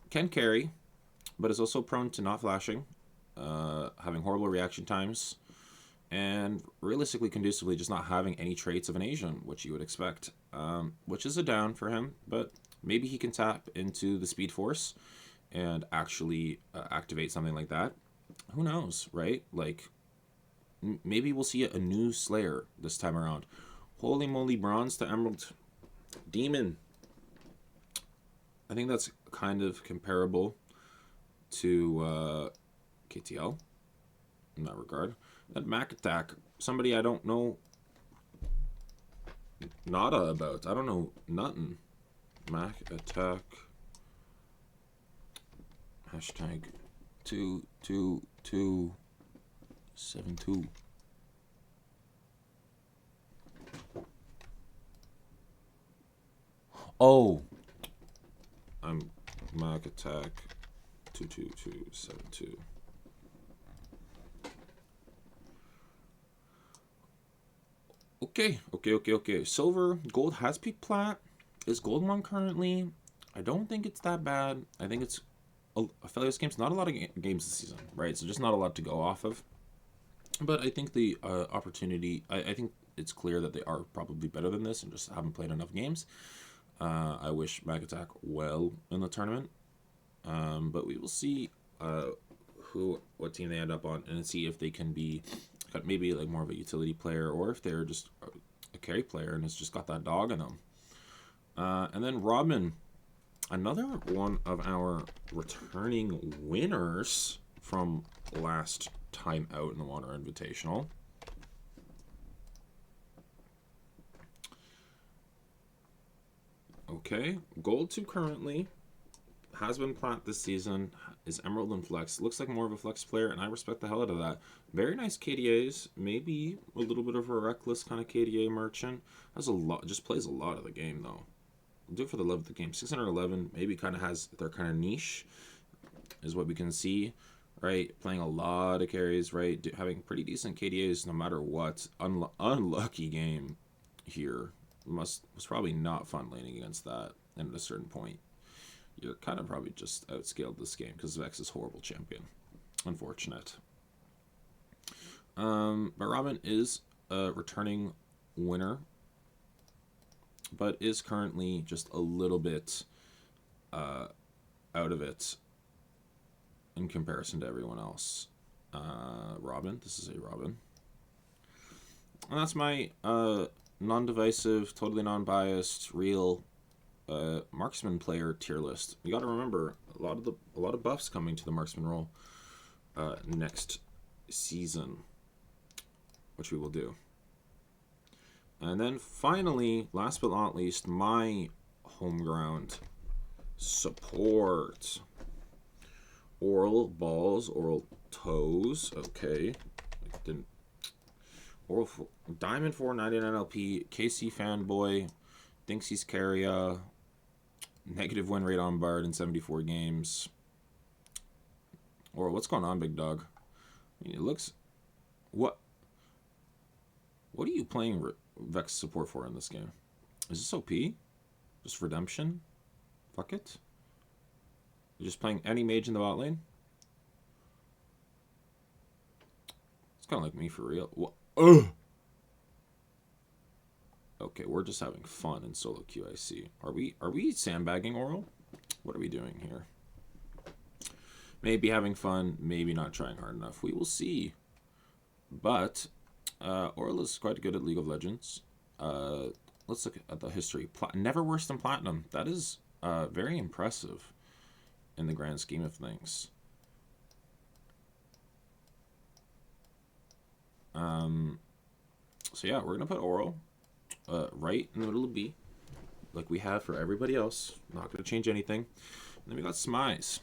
Can carry, but is also prone to not flashing, having horrible reaction times, and realistically conducively just not having any traits of an Asian, which you would expect, which is a down for him, but maybe he can tap into the Speed Force and actually activate something like that. Who knows, right? Like, maybe we'll see a new Slayer this time around. Holy moly, bronze to emerald. Demon. I think that's kind of comparable to KTL in that regard. That Mac Attack, somebody I don't know nada about. I don't know nothing. Mac Attack. Hashtag 22272. Oh, I'm Mac Attack 22272. Okay. Silver, gold has peaked plat. Is gold one currently? I don't think it's that bad. I think it's a Aphelios games. Not a lot of games this season, right? So just not a lot to go off of. But I think the opportunity. I think it's clear that they are probably better than this and just haven't played enough games. I wish Mag Attack well in the tournament, but we will see what team they end up on and see if they can be maybe like more of a utility player or if they're just a carry player and it's just got that dog in them. And then Robin, another one of our returning winners from last time out in the Water Invitational. Okay, gold 2 currently, has been plat this season, is emerald and flex. Looks like more of a flex player, and I respect the hell out of that. Very nice KDAs, maybe a little bit of a reckless kind of KDA merchant. Has a lot, just plays a lot of the game though. We'll do it for the love of the game. 611, maybe kind of has their kind of niche, is what we can see, right? Playing a lot of carries, right? Having pretty decent KDAs no matter what. Unlucky game here. Was probably not fun laning against that, and at a certain point you're kind of probably just outscaled this game because Vex is horrible champion. Unfortunate. But Robin is a returning winner, but is currently just a little bit out of it in comparison to everyone else. Robin, this is a Robin, and that's my non-divisive, totally non-biased, real marksman player tier list. You got to remember a lot of buffs coming to the marksman role next season, which we will do. And then finally, last but not least, my home ground support. Oral balls, oral toes. Okay, didn't. Oral Diamond 499 LP, KC fanboy, thinks he's carrier, negative win rate on Bard in 74 games. Or what's going on, big dog? I mean, it looks. What are you playing Vex support for in this game? Is this OP? Just redemption? Fuck it. You're just playing any mage in the bot lane? It's kind of like me for real. What? Ugh. Okay, we're just having fun in solo QIC. Are we sandbagging Oral? What are we doing here? Maybe having fun, maybe not trying hard enough. We will see. But Oral is quite good at League of Legends. Let's look at the history. Never worse than Platinum. That is very impressive in the grand scheme of things. So yeah, we're going to put Oral right in the middle of B, like we have for everybody else. Not going to change anything. And then we got Smize.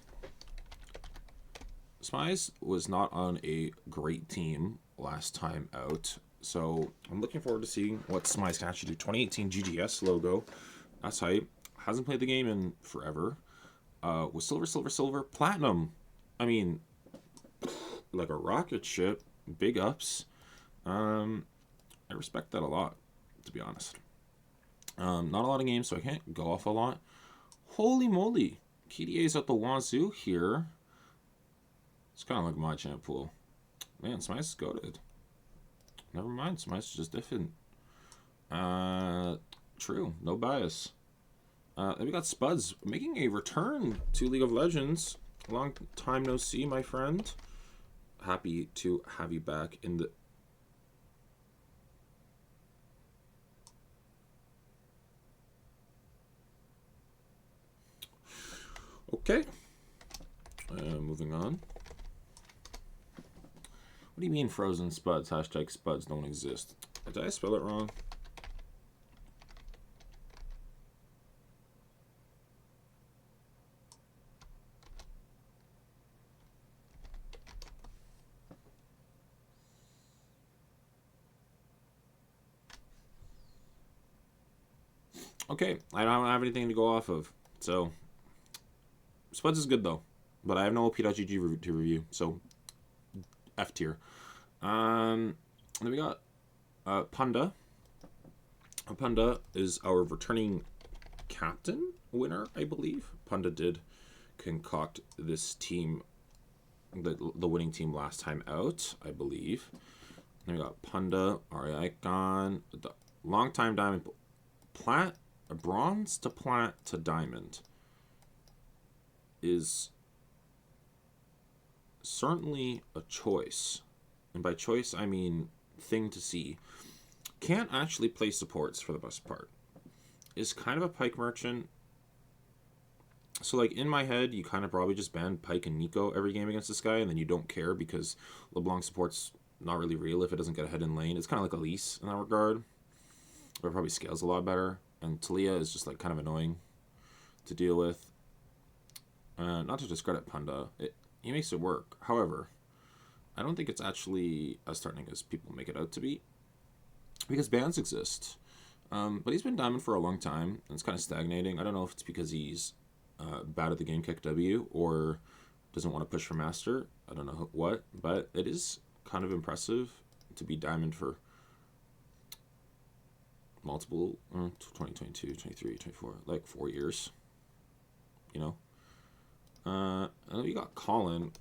Smize was not on a great team last time out, so I'm looking forward to seeing what Smize can actually do. 2018 GGS logo. That's hype. Hasn't played the game in forever. With silver, platinum. I mean, like a rocket ship. Big ups. I respect that a lot, to be honest. Not a lot of games, so I can't go off a lot. Holy moly. KDA's at the wazoo here. It's kind of like my champ pool. Man, Smice is goated. Never mind, Smice is just different. True, no bias. Then we got Spuds making a return to League of Legends. Long time no see, my friend. Happy to have you back in the... Okay. Moving on. What do you mean frozen Spuds? Hashtag Spuds don't exist. Did I spell it wrong? Okay, I don't have anything to go off of. So, Spuds is good though. But I have no OP.GG to review, so F tier. Then we got Panda. Panda is our returning captain winner, I believe. Panda did concoct this team, the winning team last time out, I believe. Then we got Panda, our icon, the long-time diamond, bronze to plat to diamond is certainly a choice. And by choice, I mean thing to see. Can't actually play supports for the most part. Is kind of a Pyke merchant. So, like, in my head, you kind of probably just ban Pyke and Nico every game against this guy, and then you don't care because LeBlanc support's not really real if it doesn't get ahead in lane. It's kind of like Elise in that regard. But it probably scales a lot better. And Talia is just, like, kind of annoying to deal with. Not to discredit Panda. He makes it work. However, I don't think it's actually as threatening as people make it out to be. Because bans exist. But he's been diamond for a long time, and it's kind of stagnating. I don't know if it's because he's bad at the game kick W or doesn't want to push for master. I don't know what, but it is kind of impressive to be diamond for multiple 2022, 23, 24, like 4 years. You know? And then we got Colin.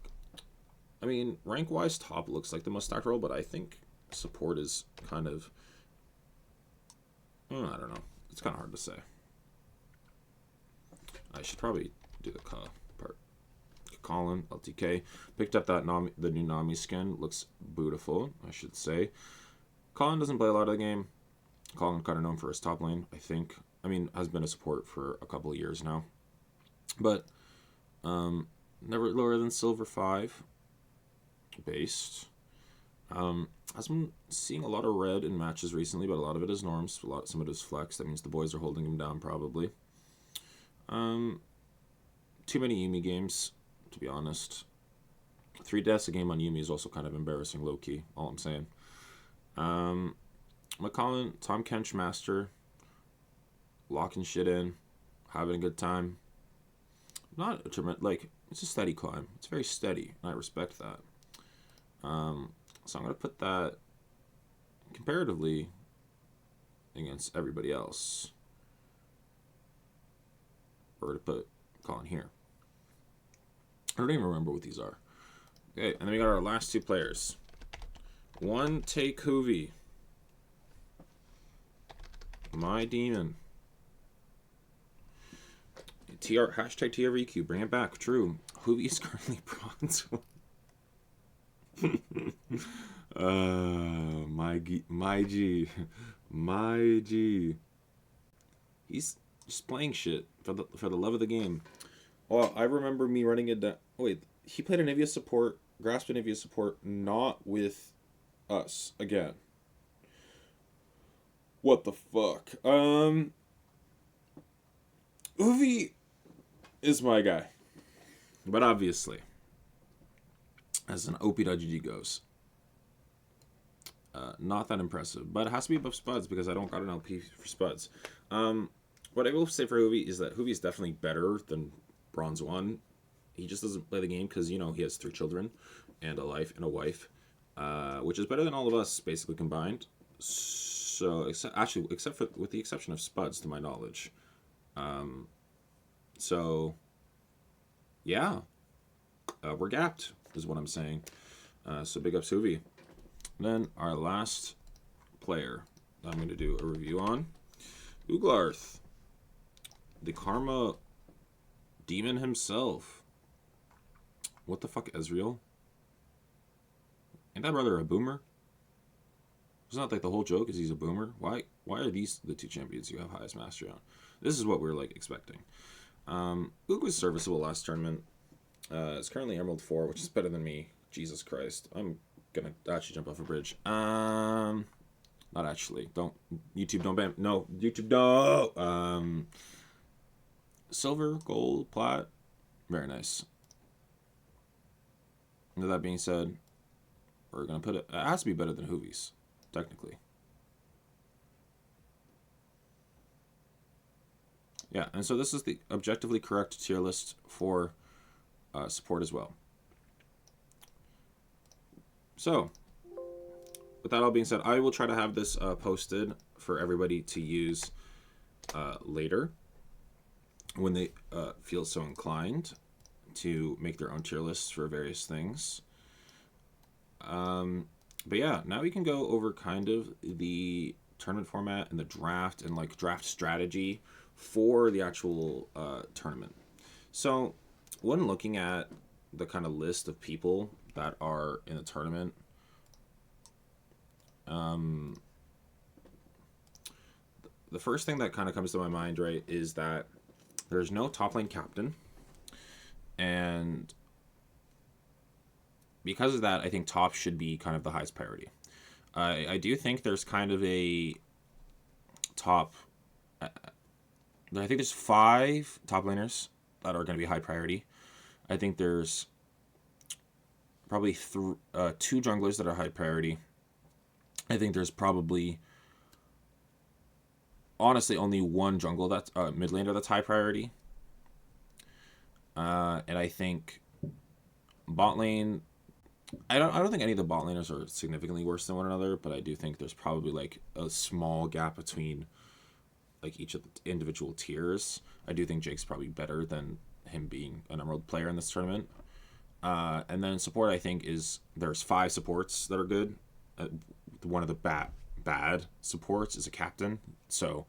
I mean, rank-wise, top looks like the most stacked role, but I think support is kind of... I don't know. It's kind of hard to say. I should probably do the part. Colin, LTK. Picked up that the new Nami skin. Looks beautiful, I should say. Colin doesn't play a lot of the game. Colin kind of known for his top lane, I think. I mean, has been a support for a couple of years now. But never lower than silver 5 based. I've been seeing a lot of red in matches recently, but a lot of it is norms. Some of it is flex. That means the boys are holding him down probably. Too many Yuumi games, to be honest. 3 deaths a game on Yuumi is also kind of embarrassing, low-key, all I'm saying. McCollin, Tom Kench Master, locking shit in, having a good time. Not a tremendous, like, it's a steady climb. It's very steady, and I respect that. So I'm going to put that comparatively against everybody else. Or to put Colin here. I don't even remember what these are. Okay, and then we got our last 2 players. One Take Hoovy. My demon. Hashtag TREQ. Bring it back. True. Hoovy is currently bronze. My G. My G. He's just playing shit for the love of the game. Well, I remember me running it down. Wait, he played an Nivea support, grasped an Nivea support, not with us again. What the fuck? Uvi is my guy. But obviously, as an OPWG goes, not that impressive. But it has to be above Spuds because I don't got an LP for Spuds. What I will say for Hoovy is that Hoovy is definitely better than Bronze 1. He just doesn't play the game because, you know, he has 3 children and a life and a wife, which is better than all of us basically combined. So, except for with the exception of Spuds, to my knowledge. So, yeah, we're gapped, is what I'm saying. So big ups Hoovy. Then our last player that I'm going to do a review on, Uglarth, the Karma Demon himself. What the fuck, Ezreal? Ain't that brother a boomer? It's not like the whole joke is he's a boomer. Why are these the 2 champions you have highest mastery on? This is what we're like expecting. Ug was serviceable last tournament. It's currently Emerald 4, which is better than me. Jesus Christ. I'm gonna actually jump off a bridge. Not actually. Don't. YouTube don't ban. No. YouTube don't. Silver, gold, plat. Very nice. With that being said, we're gonna put it. It has to be better than Hoovy's, technically. Yeah, and so this is the objectively correct tier list for support as well. So, with that all being said, I will try to have this posted for everybody to use later when they feel so inclined to make their own tier lists for various things. But yeah, now we can go over kind of the tournament format and the draft and like draft strategy for the actual tournament. So when looking at the kind of list of people that are in the tournament, the first thing that kind of comes to my mind, right, is that there's no top lane captain, and because of that, I think top should be kind of the highest priority. I do think there's kind of a top. I think there's 5 top laners that are going to be high priority. I think there's probably 2 junglers that are high priority. I think there's probably, honestly, only 1 jungle that's mid laner that's high priority. And I think bot lane. I don't think any of the bot laners are significantly worse than one another, but I do think there's probably like a small gap between like each of the individual tiers. I do think Jake's probably better than him being an Emerald player in this tournament. And then support, I think, is there's 5 supports that are good. One of the bad supports is a captain. So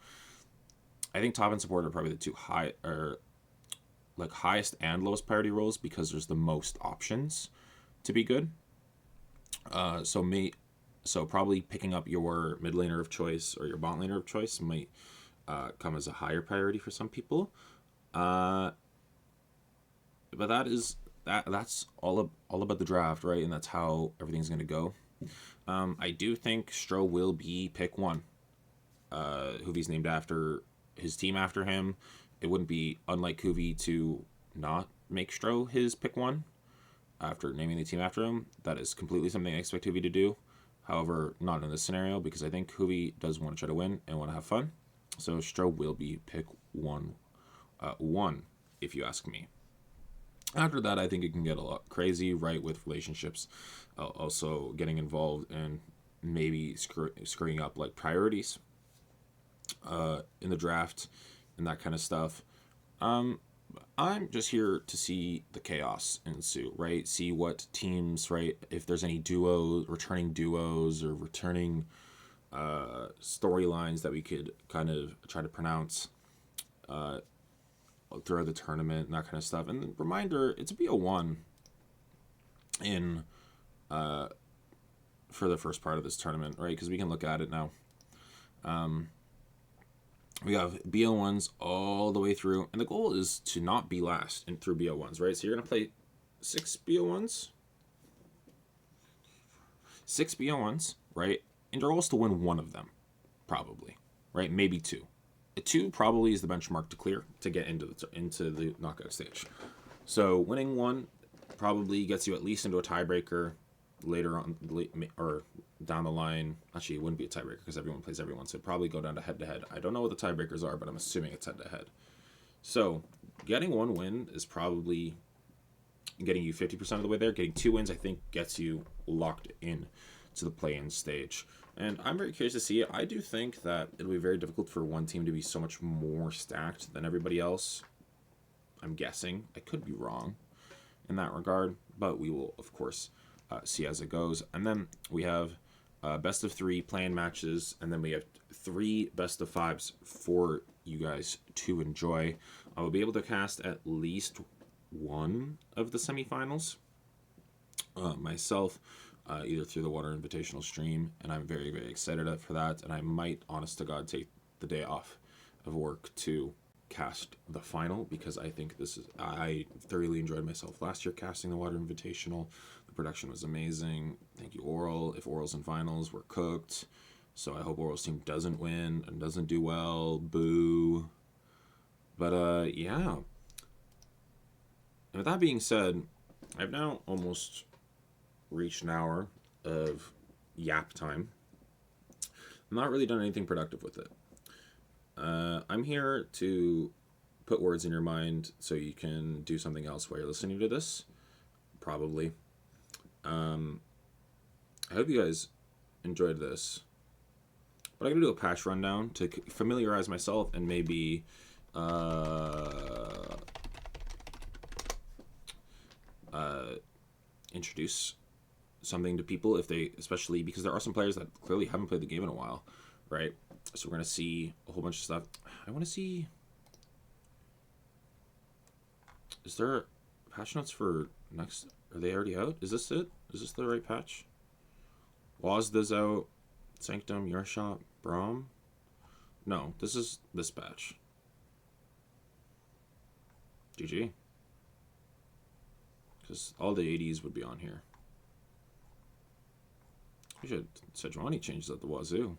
I think top and support are probably the 2 high or like highest and lowest priority roles because there's the most options to be good. So probably picking up your mid laner of choice or your bot laner of choice might come as a higher priority for some people. But that's all about the draft, right? And that's how everything's going to go. I do think Stro will be pick 1. Hoovy's named after his team after him. It wouldn't be unlike Hoovy to not make Stro his pick 1 after naming the team after him. That is completely something I expect Hoovy to do. However, not in this scenario because I think Hoovy does want to try to win and want to have fun. So Stro will be pick 1, if you ask me. After that, I think it can get a lot crazy, right, with relationships also getting involved and maybe screwing up like priorities in the draft and that kind of stuff. I'm just here to see the chaos ensue, right? See what teams, right, if there's any returning duos or returning storylines that we could kind of try to pronounce throughout the tournament and that kind of stuff. And reminder, it's a BO1 in for the first part of this tournament, right? Because we can look at it now. We have BO1s all the way through, and the goal is to not be last through BO1s, right? So you're going to play 6 BO1s, right? And your goal is to win one of them, probably, right? Maybe 2. 2 probably is the benchmark to clear to get into the knockout stage. So winning 1 probably gets you at least into a tiebreaker later on, or down the line. Actually, it wouldn't be a tiebreaker because everyone plays everyone, so it'd probably go down to head-to-head. I don't know what the tiebreakers are, but I'm assuming it's head-to-head. So getting 1 win is probably getting you 50% of the way there. Getting 2 wins, I think, gets you locked in to the play-in stage. And I'm very curious to see it. I do think that it'll be very difficult for one team to be so much more stacked than everybody else. I'm guessing. I could be wrong in that regard, but we will, of course, see as it goes. And then we have best of 3 play-in matches, and then we have 3 best of 5s for you guys to enjoy. I will be able to cast at least one of the semifinals myself, either through the Water Invitational stream, and I'm very, very excited for that. And I might, honest to God, take the day off of work to cast the final, because I think I thoroughly enjoyed myself last year casting the Water Invitational. The production was amazing. Thank you, Oral. If Oral's in finals, we're cooked. So I hope Oral's team doesn't win and doesn't do well. Boo. But yeah. And with that being said, I've now almost reached an hour of yap time. I'm not really done anything productive with it. I'm here to put words in your mind so you can do something else while you're listening to this. Probably. I hope you guys enjoyed this. But I'm going to do a patch rundown to familiarize myself and maybe introduce something to people, if they, especially because there are some players that clearly haven't played the game in a while, right? So we're going to see a whole bunch of stuff. I want to see, is there patch notes for next? Are they already out? Is this it? Is this the right patch? Wazda's out. Sanctum, Your Shop, Braum. No, this is this patch. GG. Because all the 80s would be on here. We should Sejuani changes at the wazoo.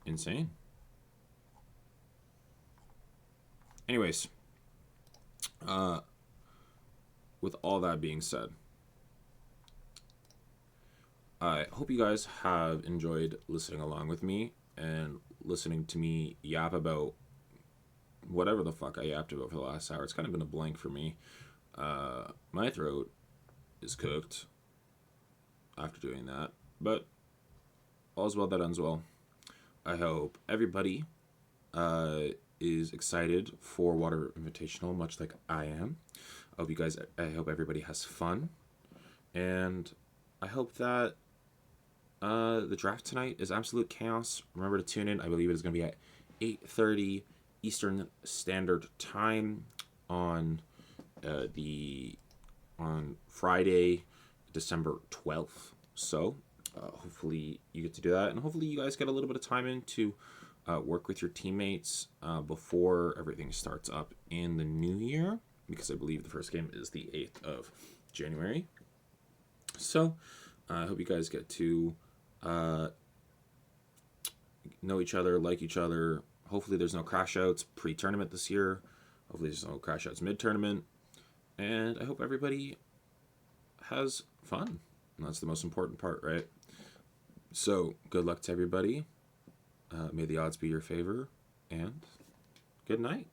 Insane. Anyways, with all that being said, I hope you guys have enjoyed listening along with me and listening to me yap about whatever the fuck I yapped about for the last hour. It's kind of been a blank for me. My throat is cooked after doing that, but all's well that ends well. I hope everybody is excited for Water Invitational, much like I am. I hope everybody has fun, and I hope that the draft tonight is absolute chaos. Remember to tune in. I believe it is going to be at 8:30 Eastern Standard Time on Friday, December 12th. So hopefully you get to do that, and hopefully you guys get a little bit of time in to work with your teammates before everything starts up in the new year, because I believe the first game is the 8th of January. So I hope you guys get to know each other, like each other. Hopefully there's no crash outs pre-tournament this year. Hopefully there's no crash outs mid-tournament. And I hope everybody has fun. And that's the most important part, right? So good luck to everybody. May the odds be your favor. And good night.